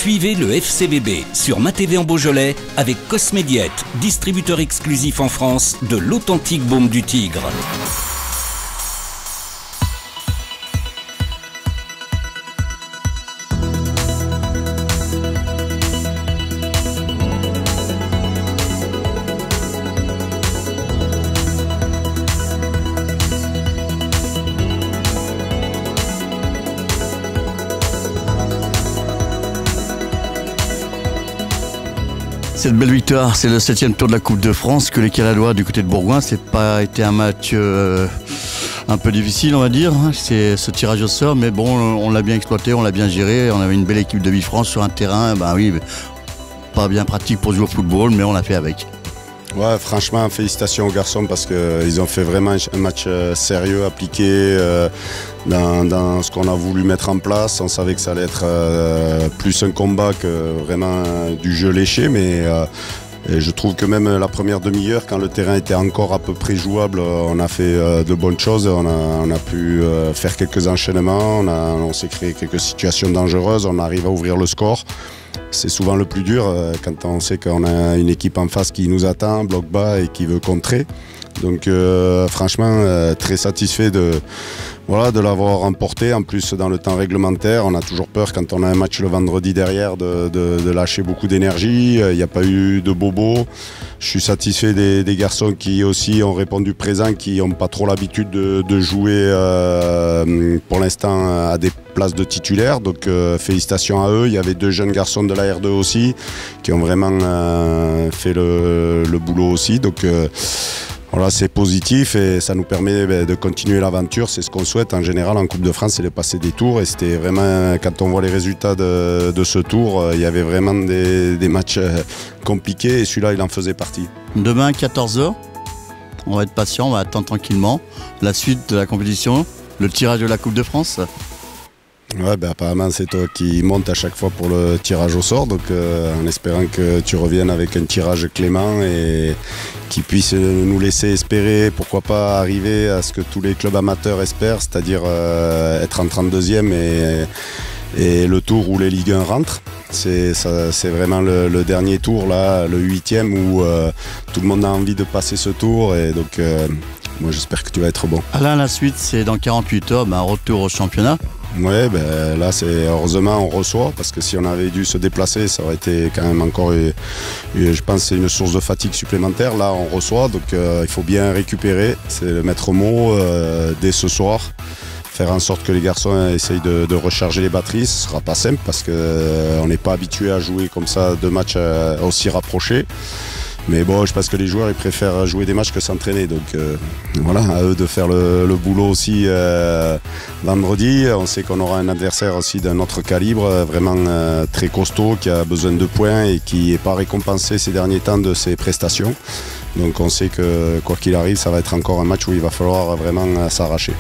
Suivez le FCBB sur MaTV en Beaujolais avec Cosmédiette, distributeur exclusif en France de l'authentique baume du tigre. Cette belle victoire, c'est le 7e tour de la Coupe de France que les Caladois du côté de Bourgoin. C'est pas été un match un peu difficile, on va dire. C'est ce tirage au sort, mais bon, on l'a bien exploité, on l'a bien géré. On avait une belle équipe de Bifrance sur un terrain, oui, pas bien pratique pour jouer au football, mais on l'a fait avec. Ouais, franchement, félicitations aux garçons parce qu'ils ont fait vraiment un match sérieux, appliqué dans ce qu'on a voulu mettre en place. On savait que ça allait être plus un combat que vraiment du jeu léché, mais je trouve que même la première demi-heure, quand le terrain était encore à peu près jouable, on a fait de bonnes choses. On a pu faire quelques enchaînements, on s'est créé quelques situations dangereuses, on arrive à ouvrir le score. C'est souvent le plus dur quand on sait qu'on a une équipe en face qui nous attend, bloc bas et qui veut contrer. Donc franchement, très satisfait de l'avoir remporté. En plus, dans le temps réglementaire, on a toujours peur quand on a un match le vendredi derrière de lâcher beaucoup d'énergie. Il n'y a pas eu de bobos. Je suis satisfait des garçons qui aussi ont répondu présent, qui n'ont pas trop l'habitude de jouer pour l'instant à des places de titulaires. Donc félicitations à eux. Il y avait 2 jeunes garçons de la R2 aussi qui ont vraiment fait le boulot aussi. Donc voilà, c'est positif et ça nous permet de continuer l'aventure. C'est ce qu'on souhaite en général en Coupe de France, c'est de passer des tours. Et c'était vraiment, quand on voit les résultats de ce tour, il y avait vraiment des matchs compliqués et celui-là, il en faisait partie. Demain, 14h, on va être patient, on va attendre tranquillement la suite de la compétition, le tirage de la Coupe de France. Ouais, apparemment c'est toi qui monte à chaque fois pour le tirage au sort, donc en espérant que tu reviennes avec un tirage clément et qui puisse nous laisser espérer, pourquoi pas arriver à ce que tous les clubs amateurs espèrent, c'est-à-dire être en 32e et le tour où les Ligue 1 rentrent. C'est vraiment le dernier tour, là, le 8e, où tout le monde a envie de passer ce tour et donc moi j'espère que tu vas être bon. Alain, la suite c'est dans 48 heures, retour au championnat. Ouais, là c'est heureusement on reçoit parce que si on avait dû se déplacer, ça aurait été quand même encore, je pense, c'est une source de fatigue supplémentaire. Là on reçoit, donc il faut bien récupérer, c'est le maître mot dès ce soir. Faire en sorte que les garçons essayent de recharger les batteries. Ce ne sera pas simple parce qu'on n'est pas habitué à jouer comme ça 2 matchs aussi rapprochés. Mais bon, je pense que les joueurs ils préfèrent jouer des matchs que s'entraîner. Donc voilà, à eux de faire le boulot aussi vendredi. On sait qu'on aura un adversaire aussi d'un autre calibre, vraiment très costaud, qui a besoin de points et qui n'est pas récompensé ces derniers temps de ses prestations. Donc on sait que quoi qu'il arrive, ça va être encore un match où il va falloir vraiment s'arracher.